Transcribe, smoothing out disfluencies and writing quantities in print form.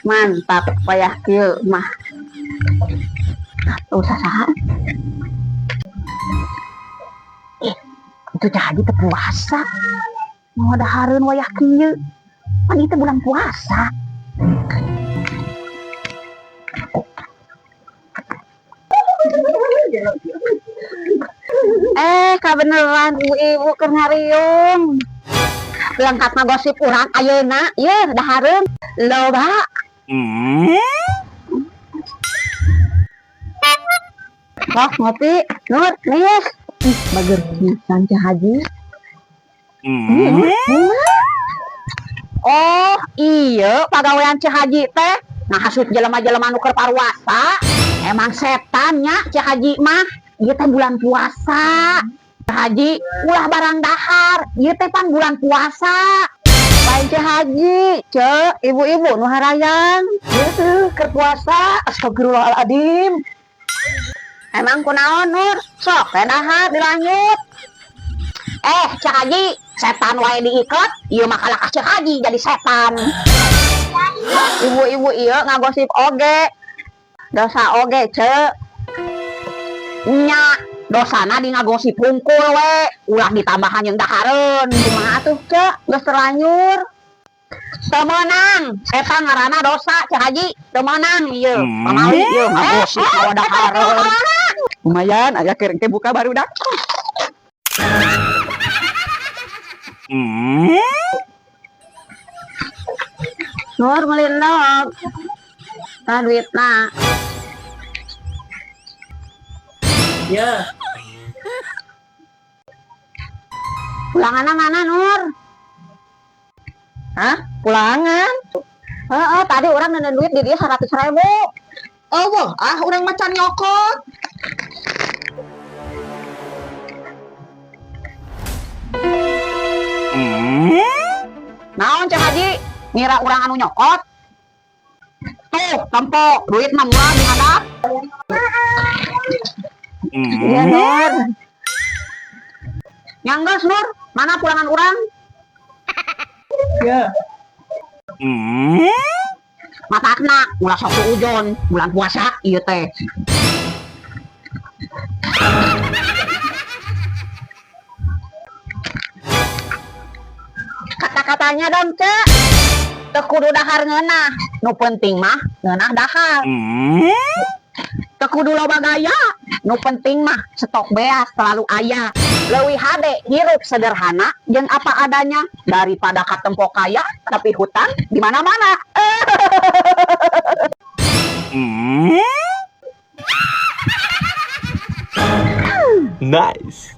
Mantap payah kieu mah. Usaha. Itu jadi teu puasa. Mau dahareun wayah kieu. Pan itu bulan puasa. Kabeneran ibu-ibu keur ngariung. Lengkap ngagosip urang ayeuna, ieu dahareun loba. Kok ngopi, Nur, nius. Bager pisan Cah Haji. Oh, iya pagawean Cah Haji teh ngahasut jelema-jelema nu keur parwasa. Emang setannya Cah Haji mah. Ieu teh bulan puasa. Cah Haji ulah barang dahar, ieu teh pan bulan puasa. Lain Cah Haji, cek ibu-ibu nu harayang. Ieu teh keur puasa. Astagfirullahaladzim. Emang kunaon Nur? Sok teh dahar dilanjut. Cah Haji, setan wae diiket, ieu mah kalakas Cah Haji jadi setan. Ibu-ibu ieu ngagosip oge. Dosa oge, cek. Nya dosana di ngagosip hungkul we, ulah ditambahan yang dahareun. Kumaha atuh cek, geus terlanjur. Teu meunang, eta ngaranna dosa Cah Haji, teu meunang ieu. Pamawi ieu ngagosip hawa dahareun. Lumayan aya keur engke buka barudak. Nur meulin log. Tah duitna. Ya. Pulanganna mana Nur? Hah? Pulangan? Tadi orang nenen duit di dia 100.000. Oh, urang macan nyokot. Naon Cah Haji? Ngira urang anu nyokot? Tuh, tempo, duit mah murah di hadap. Iya Nur. Nyanggas Nur, mana pulangan urang? Ya. Matakna, ulah sok ujon, bulan puasa ieu teh. Kata-katanya dong, Cek. Teu kudu dahar ngeunah, nu penting mah ngeunah dahar. Teu kudu loba gaya, nu penting mah stok beas selalu aya. Leuwih hade hirup sederhana jeung apa adanya daripada katempo kaya tapi hutang di mana-mana. Nice.